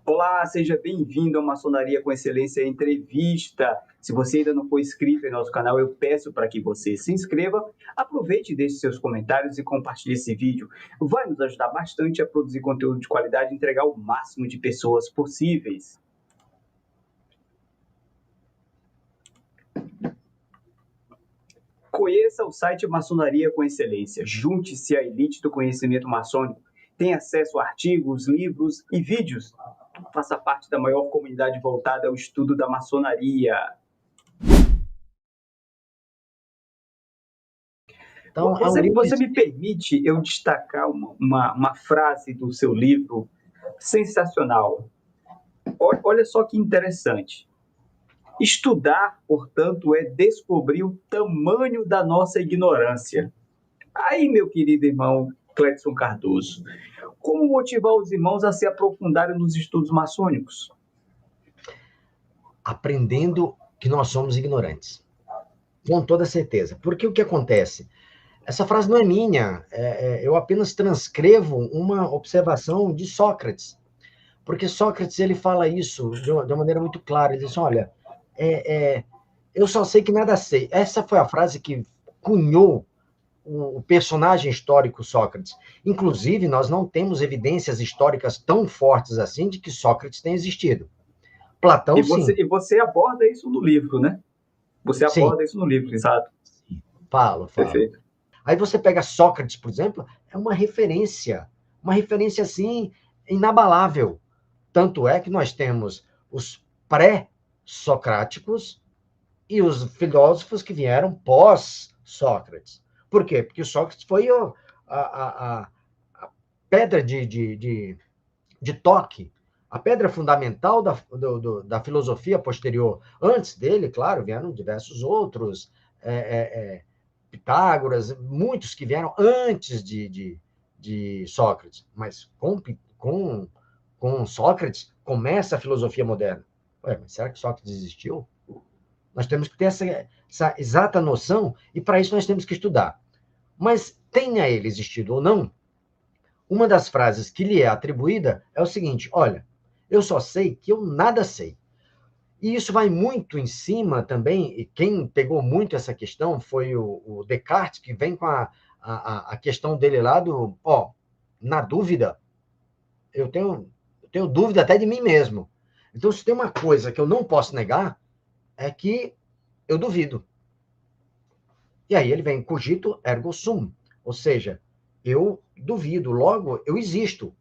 Olá, seja bem-vindo ao Maçonaria com Excelência Entrevista. Se você ainda não for inscrito em nosso canal, eu peço para que você se inscreva, aproveite e deixe seus comentários e compartilhe esse vídeo. Vai nos ajudar bastante a produzir conteúdo de qualidade e entregar o máximo de pessoas possíveis. Conheça o site Maçonaria com Excelência. Junte-se à elite do conhecimento maçônico. Tenha acesso a artigos, livros e vídeos. Faça parte da maior comunidade voltada ao estudo da maçonaria. Então, você me permite eu destacar uma frase do seu livro sensacional. Olha só que interessante. Estudar, portanto, é descobrir o tamanho da nossa ignorância. Aí, meu querido irmão Cledson Cardoso, como motivar os irmãos a se aprofundarem nos estudos maçônicos? Aprendendo que nós somos ignorantes. Com toda certeza. Porque o que acontece? Essa frase não é minha, eu apenas transcrevo uma observação de Sócrates. Porque Sócrates ele fala isso de uma maneira muito clara. Ele diz assim, olha, eu só sei que nada sei. Essa foi a frase que cunhou o personagem histórico Sócrates. Inclusive, nós não temos evidências históricas tão fortes assim de que Sócrates tenha existido. Platão, sim. E você aborda isso no livro, né? Você aborda isso no livro, exato. Falo. Perfeito. Aí você pega Sócrates, por exemplo, é uma referência assim, inabalável. Tanto é que nós temos os pré-socráticos e os filósofos que vieram pós-Sócrates. Por quê? Porque Sócrates foi a pedra de toque, a pedra fundamental da filosofia posterior. Antes dele, claro, vieram diversos outros, Pitágoras, muitos que vieram antes de Sócrates. Mas com Sócrates começa a filosofia moderna. Ué, mas será que Sócrates existiu? Nós temos que ter essa exata noção, e para isso nós temos que estudar. Mas tenha ele existido ou não, uma das frases que lhe é atribuída é o seguinte: olha, eu só sei que eu nada sei. E isso vai muito em cima também, e quem pegou muito essa questão foi o Descartes, que vem com a questão dele lá do, na dúvida, eu tenho dúvida até de mim mesmo. Então, se tem uma coisa que eu não posso negar, é que eu duvido. E aí ele vem, cogito ergo sum, ou seja, eu duvido, logo eu existo,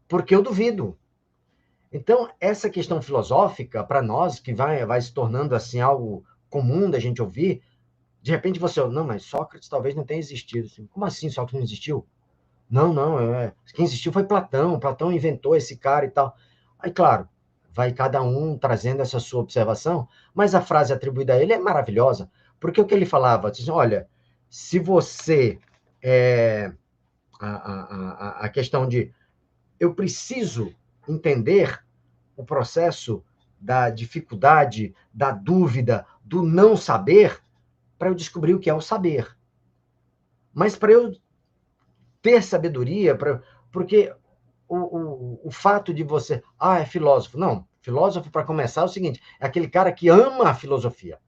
porque eu duvido. Então, essa questão filosófica, para nós, que vai se tornando assim algo comum da gente ouvir, de repente você, não, mas Sócrates talvez não tenha existido. Assim, como assim Sócrates não existiu? Não, quem existiu foi Platão. Platão inventou esse cara e tal. Aí, claro, vai cada um trazendo essa sua observação, mas a frase atribuída a ele é maravilhosa, porque o que ele falava, diz, olha, se você a questão de eu preciso entender o processo da dificuldade, da dúvida, do não saber, para eu descobrir o que é o saber. Mas para eu ter sabedoria, porque o fato de você... é filósofo. Não, filósofo, para começar, é o seguinte, é aquele cara que ama a filosofia.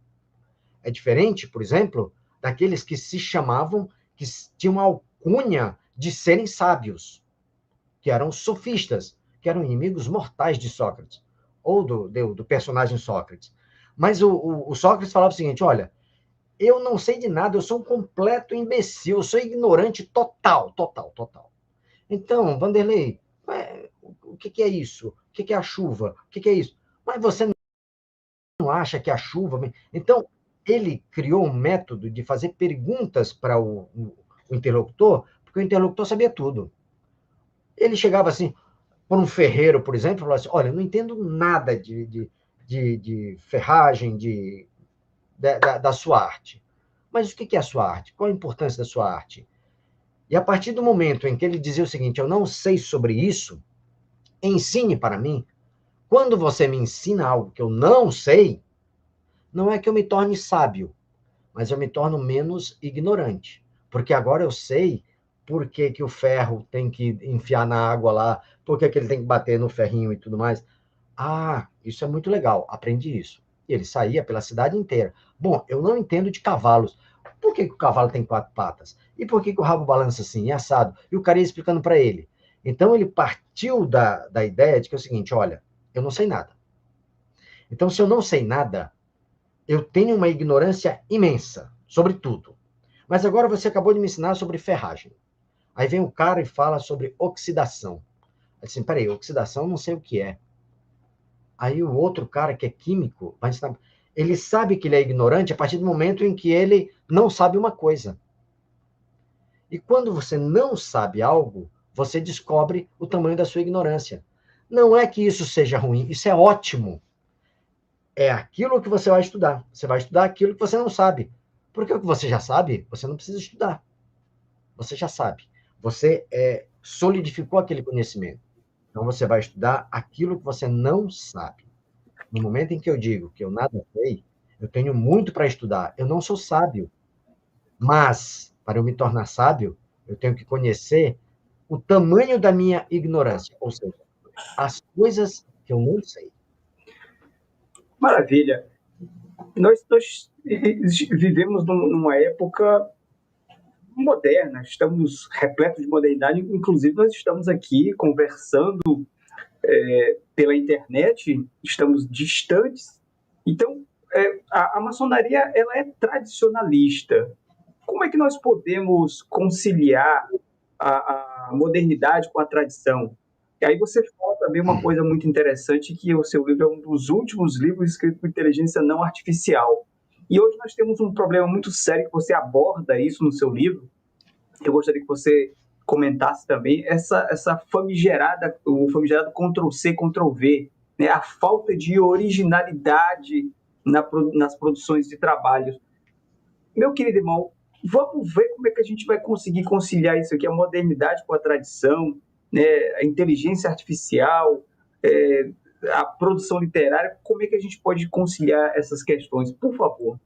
É diferente, por exemplo, daqueles que se chamavam, que tinham a alcunha de serem sábios, que eram sofistas, que eram inimigos mortais de Sócrates, ou do personagem Sócrates. Mas o Sócrates falava o seguinte, olha, eu não sei de nada, eu sou um completo imbecil, eu sou ignorante total. Então, Vanderlei, o que é isso? O que é a chuva? O que é isso? Mas você não acha que a chuva... Então, ele criou um método de fazer perguntas para o interlocutor, porque o interlocutor sabia tudo. Ele chegava assim, por um ferreiro, por exemplo, e falava assim, olha, eu não entendo nada de ferragem, da sua arte. Mas o que é a sua arte? Qual a importância da sua arte? E a partir do momento em que ele dizia o seguinte, eu não sei sobre isso, ensine para mim. Quando você me ensina algo que eu não sei, não é que eu me torne sábio, mas eu me torno menos ignorante. Porque agora eu sei por que que o ferro tem que enfiar na água lá, por que que ele tem que bater no ferrinho e tudo mais. Ah, isso é muito legal, aprendi isso. E ele saía pela cidade inteira. Bom, eu não entendo de cavalos. Por que que o cavalo tem 4 patas? E por que que o rabo balança assim, e assado? E o cara ia explicando para ele. Então ele partiu da ideia de que é o seguinte, olha, eu não sei nada. Então, se eu não sei nada, eu tenho uma ignorância imensa sobre tudo. Mas agora você acabou de me ensinar sobre ferragem. Aí vem o cara e fala sobre oxidação. Aí assim, peraí, oxidação eu não sei o que é. Aí o outro cara que é químico vai ensinar. Ele sabe que ele é ignorante a partir do momento em que ele não sabe uma coisa. E quando você não sabe algo, você descobre o tamanho da sua ignorância. Não é que isso seja ruim, isso é ótimo. É aquilo que você vai estudar. Você vai estudar aquilo que você não sabe. Porque o que você já sabe, você não precisa estudar. Você já sabe. Você solidificou aquele conhecimento. Então você vai estudar aquilo que você não sabe. No momento em que eu digo que eu nada sei, eu tenho muito para estudar. Eu não sou sábio. Mas, para eu me tornar sábio, eu tenho que conhecer o tamanho da minha ignorância. Ou seja, as coisas que eu não sei. Maravilha. Nós vivemos numa época moderna, estamos repletos de modernidade, inclusive nós estamos aqui conversando pela internet, estamos distantes. Então, a maçonaria ela é tradicionalista. Como é que nós podemos conciliar a modernidade com a tradição? E aí você fala também uma coisa muito interessante, que o seu livro é um dos últimos livros escritos por inteligência não artificial. E hoje nós temos um problema muito sério, que você aborda isso no seu livro. Eu gostaria que você comentasse também essa famigerada, o famigerado Ctrl-C, Ctrl-V, né? A falta de originalidade nas produções de trabalhos. Meu querido irmão, vamos ver como é que a gente vai conseguir conciliar isso aqui, a modernidade com a tradição, né? A inteligência artificial, a produção literária, como é que a gente pode conciliar essas questões? Por favor.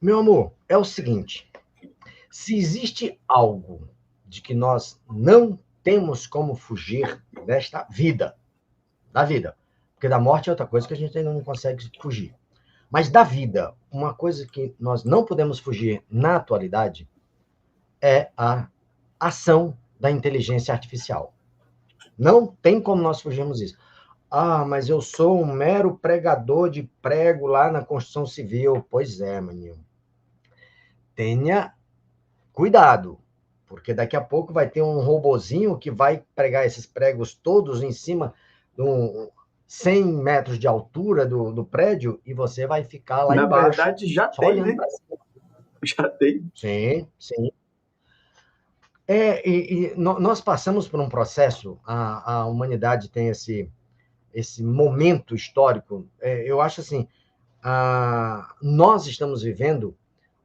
Meu amor, é o seguinte, se existe algo de que nós não temos como fugir desta vida, da vida, porque da morte é outra coisa que a gente ainda não consegue fugir, mas da vida, uma coisa que nós não podemos fugir na atualidade é a ação da inteligência artificial. Não tem como nós fugirmos disso. Ah, mas eu sou um mero pregador de prego lá na construção civil. Pois é, maninho. Tenha cuidado, porque daqui a pouco vai ter um robozinho que vai pregar esses pregos todos em cima de 100 metros de altura do prédio e você vai ficar lá embaixo. Na verdade, já tem, né? Já tem. Sim, sim. Nós passamos por um processo, a humanidade tem esse momento histórico, eu acho assim, nós estamos vivendo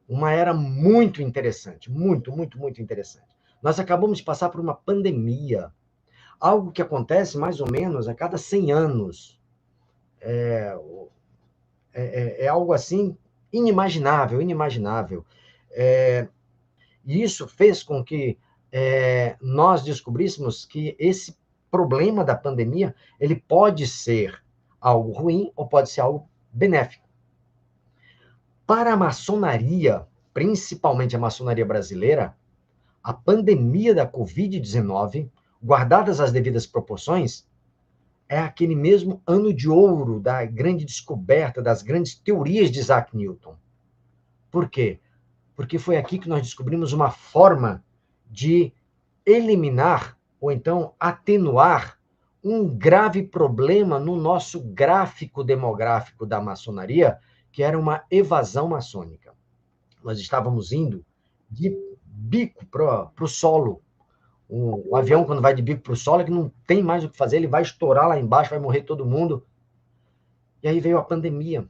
uma era muito interessante, muito, muito, muito interessante. Nós acabamos de passar por uma pandemia, algo que acontece mais ou menos a cada 100 anos. É algo assim inimaginável, inimaginável. E isso fez com que nós descobríssemos que esse problema da pandemia, ele pode ser algo ruim ou pode ser algo benéfico. Para a maçonaria, principalmente a maçonaria brasileira, a pandemia da Covid-19, guardadas as devidas proporções, é aquele mesmo ano de ouro da grande descoberta, das grandes teorias de Isaac Newton. Por quê? Porque foi aqui que nós descobrimos uma forma de eliminar ou então atenuar um grave problema no nosso gráfico demográfico da maçonaria, que era uma evasão maçônica. Nós estávamos indo de bico para o solo. O avião, quando vai de bico para o solo, é que não tem mais o que fazer, ele vai estourar lá embaixo, vai morrer todo mundo. E aí veio a pandemia,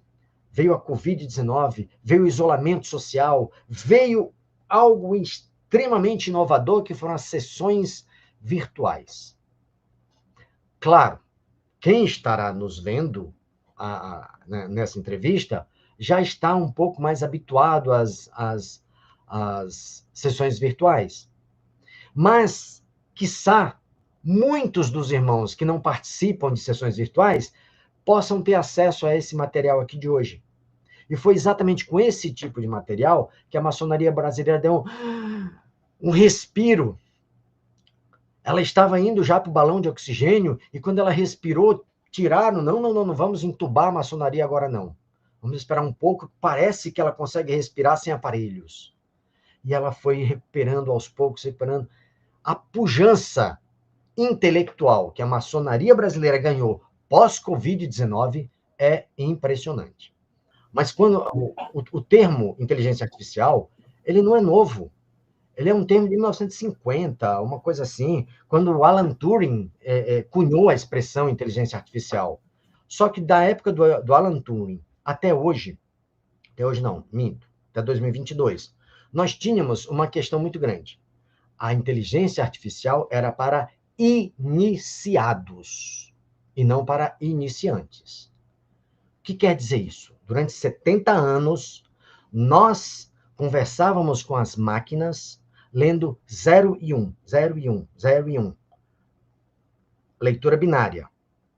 veio a Covid-19, veio o isolamento social, veio algo extremamente inovador, que foram as sessões virtuais. Claro, quem estará nos vendo nessa entrevista já está um pouco mais habituado as sessões virtuais. Mas, quiçá, muitos dos irmãos que não participam de sessões virtuais possam ter acesso a esse material aqui de hoje. E foi exatamente com esse tipo de material que a maçonaria brasileira deu um respiro. Ela estava indo já para o balão de oxigênio, e quando ela respirou, tiraram, não vamos entubar a maçonaria agora não. Vamos esperar um pouco, parece que ela consegue respirar sem aparelhos. E ela foi recuperando aos poucos, recuperando. A pujança intelectual que a maçonaria brasileira ganhou pós-Covid-19 é impressionante. Mas quando o termo inteligência artificial, ele não é novo. Ele é um termo de 1950, uma coisa assim, quando o Alan Turing cunhou a expressão inteligência artificial. Só que da época do Alan Turing até hoje não, minto, até 2022, nós tínhamos uma questão muito grande. A inteligência artificial era para iniciados e não para iniciantes. O que quer dizer isso? Durante 70 anos, nós conversávamos com as máquinas lendo 0 e 1, 0 e 1, 0 e 1. Leitura binária.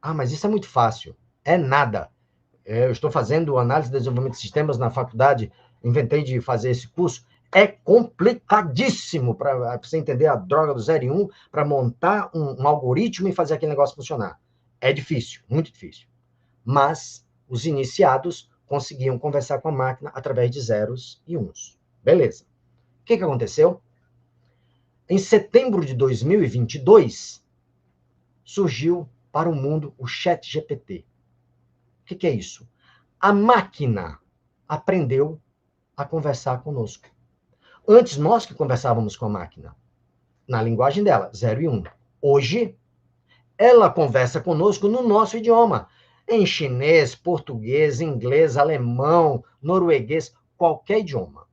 Ah, mas isso é muito fácil. É nada. Eu estou fazendo análise de desenvolvimento de sistemas na faculdade, inventei de fazer esse curso. É complicadíssimo para você entender a droga do 0 e 1, para montar um algoritmo e fazer aquele negócio funcionar. É difícil, muito difícil. Mas os iniciados conseguiam conversar com a máquina através de zeros e uns. Beleza. O que aconteceu? Em setembro de 2022, surgiu para o mundo o ChatGPT. O que é isso? A máquina aprendeu a conversar conosco. Antes, nós que conversávamos com a máquina, na linguagem dela, 0 e 1. Hoje, ela conversa conosco no nosso idioma, em chinês, português, inglês, alemão, norueguês, qualquer idioma.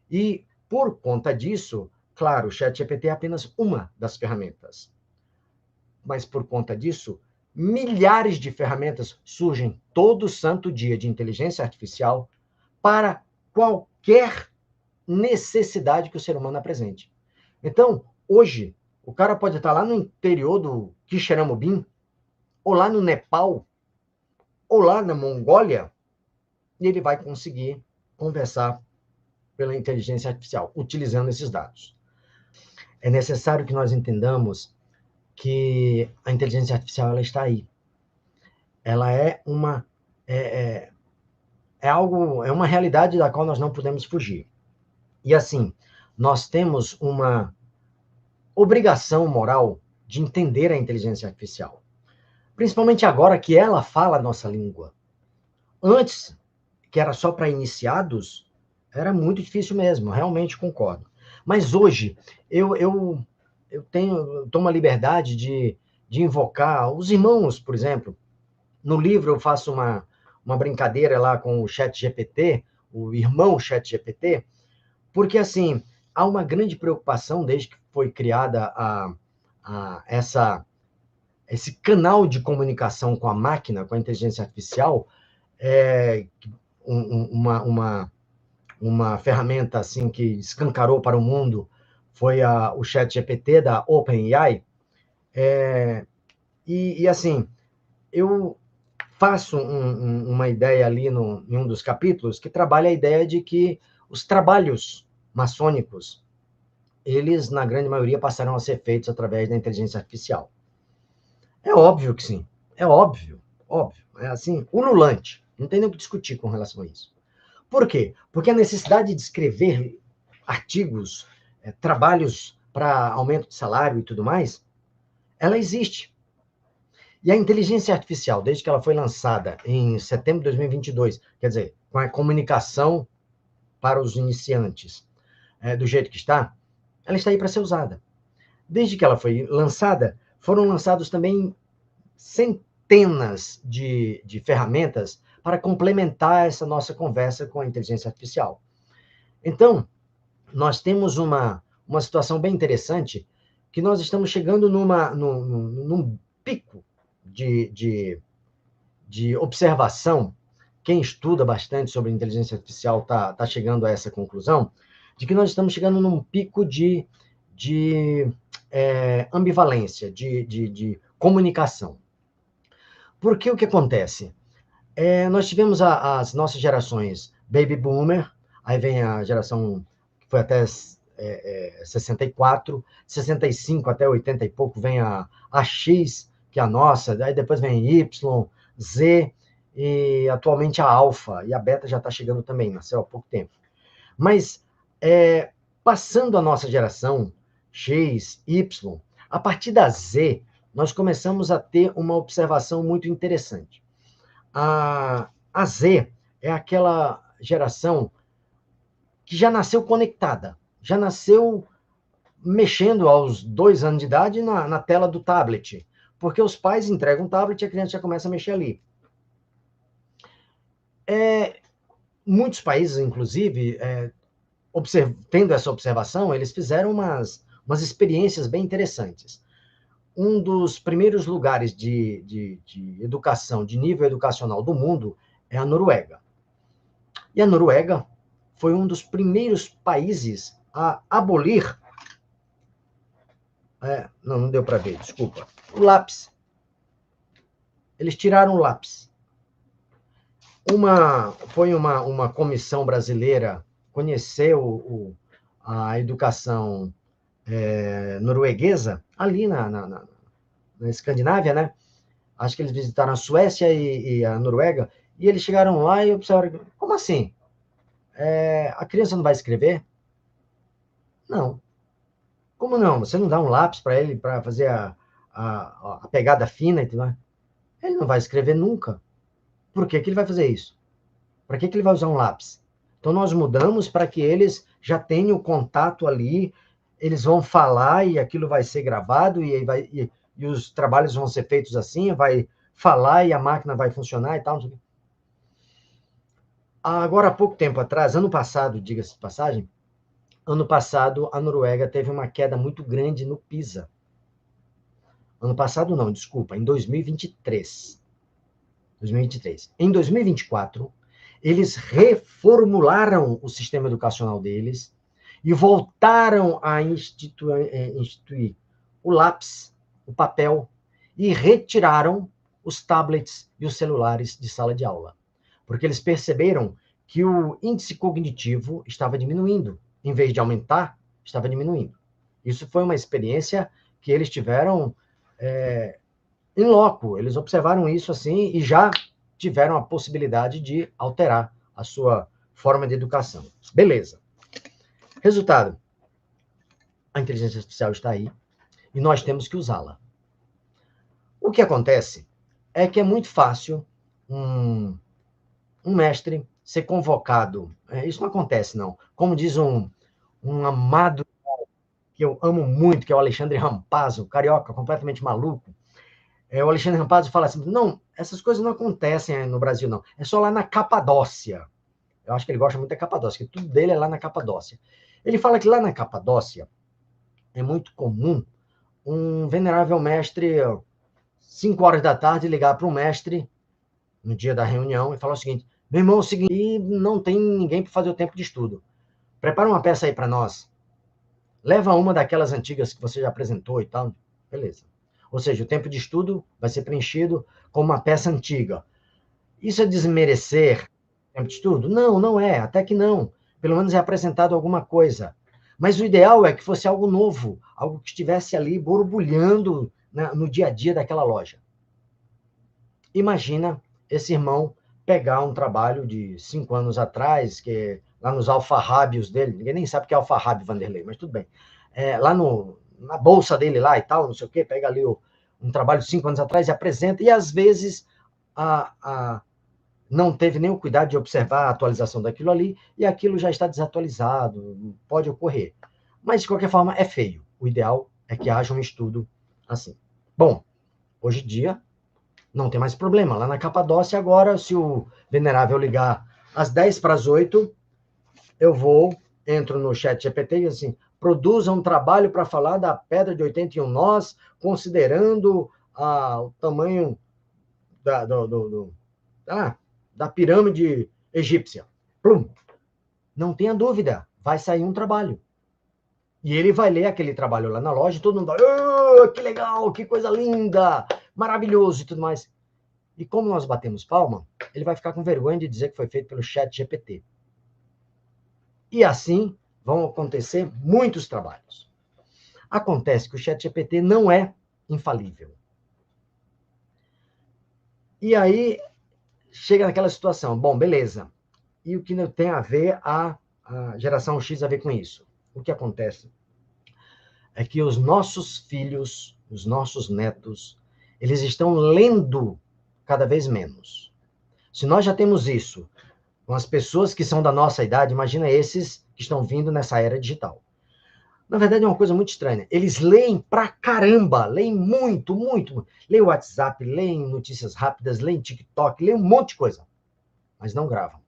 E, por conta disso, claro, o ChatGPT é apenas uma das ferramentas. Mas, por conta disso, milhares de ferramentas surgem todo santo dia de inteligência artificial para qualquer necessidade que o ser humano apresente. Então, hoje, o cara pode estar lá no interior do Quixeramobim, ou lá no Nepal, ou lá na Mongólia, e ele vai conseguir conversar pela inteligência artificial, utilizando esses dados. É necessário que nós entendamos que a inteligência artificial ela está aí. Ela é uma algo, é uma realidade da qual nós não podemos fugir. E assim, nós temos uma obrigação moral de entender a inteligência artificial. Principalmente agora que ela fala a nossa língua. Antes, que era só para iniciados, era muito difícil mesmo, realmente concordo. Mas hoje, eu tomo a liberdade de invocar os irmãos, por exemplo. No livro eu faço uma brincadeira lá com o ChatGPT, o irmão ChatGPT, porque assim, há uma grande preocupação desde que foi criada esse canal de comunicação com a máquina, com a inteligência artificial, uma ferramenta assim que escancarou para o mundo foi o ChatGPT da OpenAI. E assim, eu faço uma ideia ali em um dos capítulos que trabalha a ideia de que os trabalhos maçônicos, eles, na grande maioria, passaram a ser feitos através da inteligência artificial. É óbvio que sim. É óbvio. É assim, ululante. Não tem nem o que discutir com relação a isso. Por quê? Porque a necessidade de escrever artigos, trabalhos para aumento de salário e tudo mais, ela existe. E a inteligência artificial, desde que ela foi lançada em setembro de 2022, quer dizer, com a comunicação para os iniciantes, do jeito que está, ela está aí para ser usada. Desde que ela foi lançada, foram lançados também centenas de ferramentas para complementar essa nossa conversa com a inteligência artificial. Então, nós temos uma situação bem interessante, que nós estamos chegando num pico de observação. Quem estuda bastante sobre inteligência artificial está chegando a essa conclusão, de que nós estamos chegando num pico de ambivalência, de comunicação. Porque o que acontece? Nós tivemos as nossas gerações Baby Boomer, aí vem a geração que foi até 64, 65 até 80 e pouco vem a X, que é a nossa, aí depois vem Y, Z, e atualmente a Alpha, e a Beta já está chegando também, nasceu há pouco tempo. Mas, passando a nossa geração, X, Y, a partir da Z, nós começamos a ter uma observação muito interessante. A Z é aquela geração que já nasceu conectada, já nasceu mexendo aos 2 anos de idade na tela do tablet, porque os pais entregam o tablet e a criança já começa a mexer ali. Muitos países, inclusive, tendo essa observação, eles fizeram umas experiências bem interessantes. Um dos primeiros lugares de educação, de nível educacional do mundo, é a Noruega. E a Noruega foi um dos primeiros países a abolir... não deu para ver, desculpa. O lápis. Eles tiraram o lápis. Foi uma comissão brasileira conhecer a educação norueguesa, ali na Escandinávia, né? Acho que eles visitaram a Suécia e a Noruega, e eles chegaram lá e observaram, como assim? A criança não vai escrever? Não. Como não? Você não dá um lápis para ele para fazer a pegada fina e tudo mais? Ele não vai escrever nunca. Por que ele vai fazer isso? Para que ele vai usar um lápis? Então, nós mudamos para que eles já tenham contato ali, eles vão falar e aquilo vai ser gravado e os trabalhos vão ser feitos assim, vai falar e a máquina vai funcionar e tal. Agora, há pouco tempo atrás, ano passado, diga-se de passagem, ano passado a Noruega teve uma queda muito grande no PISA. Ano passado não, desculpa, em 2023. Em 2024, eles reformularam o sistema educacional deles e voltaram a instituir o lápis, o papel, e retiraram os tablets e os celulares de sala de aula. Porque eles perceberam que o índice cognitivo estava diminuindo. Em vez de aumentar, estava diminuindo. Isso foi uma experiência que eles tiveram em loco. Eles observaram isso assim e já tiveram a possibilidade de alterar a sua forma de educação. Beleza. Resultado. A inteligência artificial está aí e nós temos que usá-la. O que acontece é que é muito fácil um mestre ser convocado. Isso não acontece, não. Como diz um amado que eu amo muito, que é o Alexandre Rampazzo, carioca, completamente maluco. O Alexandre Rampazzo fala assim, não, essas coisas não acontecem no Brasil, não. É só lá na Capadócia. Eu acho que ele gosta muito da Capadócia, que tudo dele é lá na Capadócia. Ele fala que lá na Capadócia é muito comum um venerável mestre, 5 horas da tarde, ligar para um mestre, no dia da reunião, e falar o seguinte, meu irmão, é o seguinte, e não tem ninguém para fazer o tempo de estudo. Prepara uma peça aí para nós. Leva uma daquelas antigas que você já apresentou e tal. Beleza. Ou seja, o tempo de estudo vai ser preenchido com uma peça antiga. Isso é desmerecer o tempo de estudo? Não, não é. Até que não. Pelo menos é apresentado alguma coisa. Mas o ideal é que fosse algo novo, algo que estivesse ali borbulhando no dia a dia daquela loja. Imagina esse irmão pegar um trabalho de 5 anos atrás, que lá nos alfarrábios dele, ninguém nem sabe o que é alfarrábio, Vanderlei, mas tudo bem. Lá na bolsa dele lá e tal, não sei o quê, pega ali um trabalho de 5 anos atrás e apresenta, e às vezes não teve nem o cuidado de observar a atualização daquilo ali, e aquilo já está desatualizado, pode ocorrer. Mas, de qualquer forma, é feio. O ideal é que haja um estudo assim. Bom, hoje em dia, não tem mais problema. Lá na Capadócia, agora, se o venerável ligar às 7:50, eu entro no chat GPT e assim, produza um trabalho para falar da pedra de 81 nós, considerando o tamanho da pirâmide egípcia. Plum. Não tenha dúvida, vai sair um trabalho. E ele vai ler aquele trabalho lá na loja e todo mundo vai, oh, que legal, que coisa linda, maravilhoso e tudo mais. E como nós batemos palma, ele vai ficar com vergonha de dizer que foi feito pelo ChatGPT. E assim vão acontecer muitos trabalhos. Acontece que o ChatGPT não é infalível. E aí chega naquela situação, bom, beleza. E o que tem a ver a geração X a ver com isso? O que acontece é que os nossos filhos, os nossos netos, eles estão lendo cada vez menos. Se nós já temos isso com as pessoas que são da nossa idade, imagina esses que estão vindo nessa era digital. Na verdade, é uma coisa muito estranha. Eles leem pra caramba, leem muito, muito. Leem WhatsApp, leem notícias rápidas, leem TikTok, leem um monte de coisa. Mas não gravam.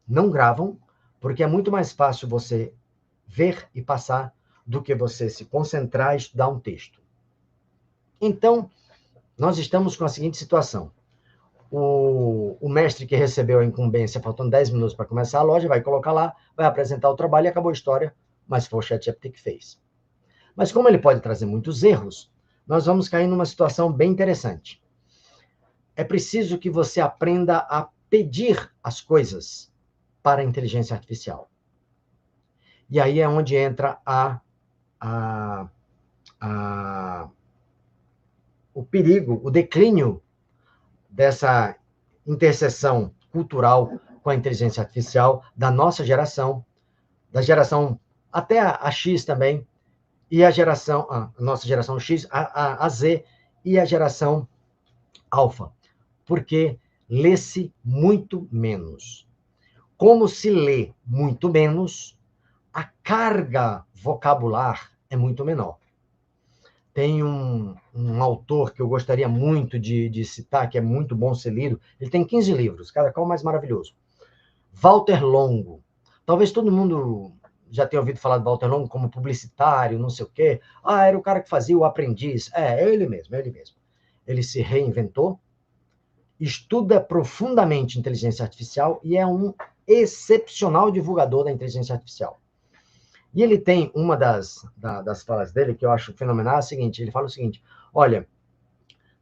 Não gravam, porque é muito mais fácil você ver e passar do que você se concentrar e estudar um texto. Então, nós estamos com a seguinte situação. O mestre que recebeu a incumbência, faltando 10 minutos para começar a loja, vai colocar lá, vai apresentar o trabalho e acabou a história, mas foi o ChatGPT que fez. Mas como ele pode trazer muitos erros, nós vamos cair numa situação bem interessante. É preciso que você aprenda a pedir as coisas para a inteligência artificial. E aí é onde entra o perigo, o declínio dessa interseção cultural com a inteligência artificial da nossa geração, da geração até a X também, e a nossa geração X, a Z e a geração Alfa, porque lê-se muito menos. Como se lê muito menos, a carga vocabular é muito menor. Tem um autor que eu gostaria muito de citar, que é muito bom ser lido. Ele tem 15 livros, cada qual mais maravilhoso. Walter Longo. Talvez todo mundo já tenha ouvido falar de Walter Longo como publicitário, não sei o quê. Ah, era o cara que fazia O Aprendiz. É ele mesmo, é ele mesmo. Ele se reinventou, estuda profundamente inteligência artificial e é um excepcional divulgador da inteligência artificial. E ele tem uma das falas dele, que eu acho fenomenal, é a seguinte, ele fala o seguinte, olha,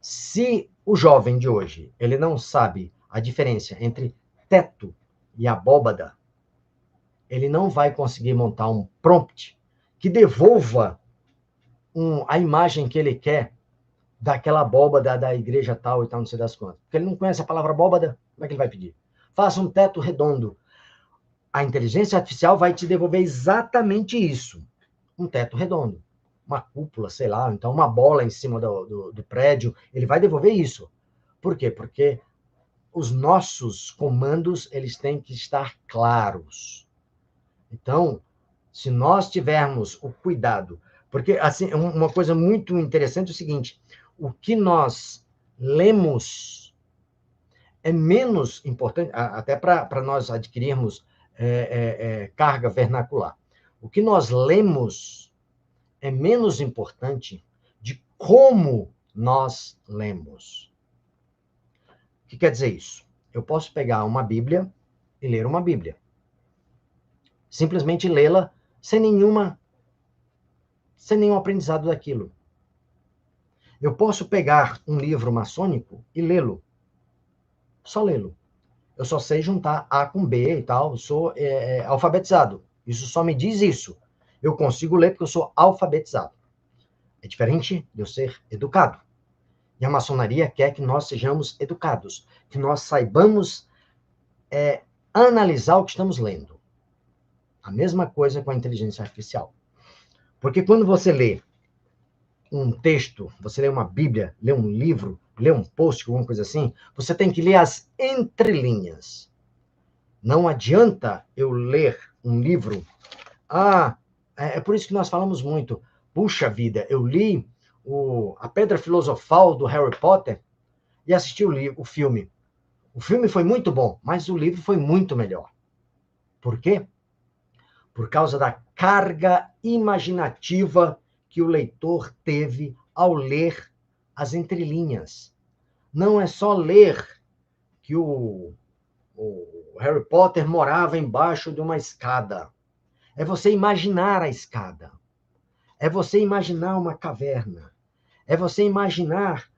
se o jovem de hoje, ele não sabe a diferença entre teto e abóbada, ele não vai conseguir montar um prompt que devolva a imagem que ele quer daquela abóbada da igreja tal e tal, não sei das quantas. Porque ele não conhece a palavra abóbada, como é que ele vai pedir? Faça um teto redondo. A inteligência artificial vai te devolver exatamente isso. Um teto redondo, uma cúpula, sei lá, então uma bola em cima do prédio, ele vai devolver isso. Por quê? Porque os nossos comandos, eles têm que estar claros. Então, se nós tivermos o cuidado, porque assim, uma coisa muito interessante é o seguinte, o que nós lemos é menos importante, até para nós adquirirmos carga vernacular. O que nós lemos é menos importante de como nós lemos. O que quer dizer isso? Eu posso pegar uma Bíblia e ler uma Bíblia. Simplesmente lê-la sem nenhum aprendizado daquilo. Eu posso pegar um livro maçônico e lê-lo. Só lê-lo. Eu só sei juntar A com B e tal, eu sou alfabetizado. Isso só me diz isso. Eu consigo ler porque eu sou alfabetizado. É diferente de eu ser educado. E a maçonaria quer que nós sejamos educados, que nós saibamos analisar o que estamos lendo. A mesma coisa com a inteligência artificial. Porque quando você lê um texto, você lê uma Bíblia, lê um livro, lê um post, alguma coisa assim, você tem que ler as entrelinhas. Não adianta eu ler um livro. É por isso que nós falamos muito. Puxa vida, eu li A Pedra Filosofal do Harry Potter e assisti o filme. O filme foi muito bom, mas o livro foi muito melhor. Por quê? Por causa da carga imaginativa que o leitor teve ao ler as entrelinhas. Não é só ler que o o Harry Potter morava embaixo de uma escada. É você imaginar a escada. É você imaginar uma caverna. É você imaginar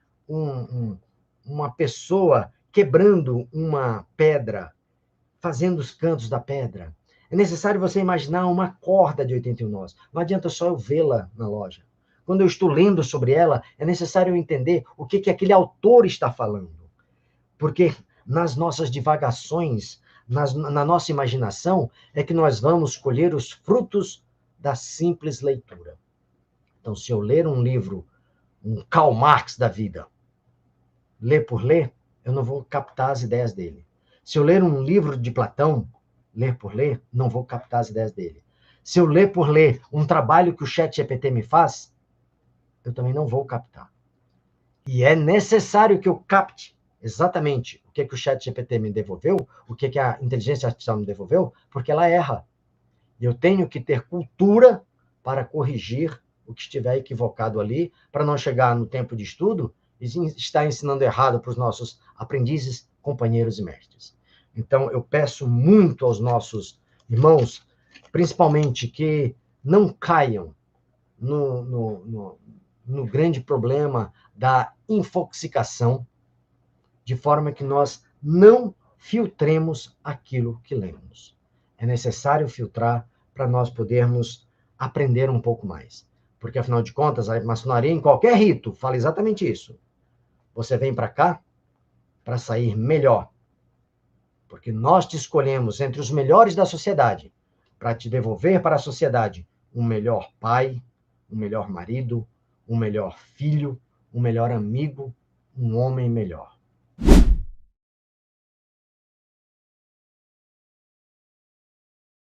uma pessoa quebrando uma pedra, fazendo os cantos da pedra. É necessário você imaginar uma corda de 81 nós. Não adianta só eu vê-la na loja. Quando eu estou lendo sobre ela, é necessário eu entender o que aquele autor está falando. Porque nas nossas divagações, na nossa imaginação, é que nós vamos colher os frutos da simples leitura. Então, se eu ler um livro, um Karl Marx da vida, ler por ler, eu não vou captar as ideias dele. Se eu ler um livro de Platão, ler por ler, não vou captar as ideias dele. Se eu ler por ler um trabalho que o ChatGPT me faz, eu também não vou captar. E é necessário que eu capte exatamente o que o ChatGPT me devolveu, o que a inteligência artificial me devolveu, porque ela erra. E eu tenho que ter cultura para corrigir o que estiver equivocado ali, para não chegar no tempo de estudo e estar ensinando errado para os nossos aprendizes, companheiros e mestres. Então, eu peço muito aos nossos irmãos, principalmente que não caiam no grande problema da infoxicação, de forma que nós não filtremos aquilo que lemos. É necessário filtrar para nós podermos aprender um pouco mais. Porque, afinal de contas, a maçonaria, em qualquer rito, fala exatamente isso. Você vem para cá para sair melhor. Porque nós te escolhemos entre os melhores da sociedade para te devolver para a sociedade um melhor pai, um melhor marido, um melhor filho, um melhor amigo, um homem melhor.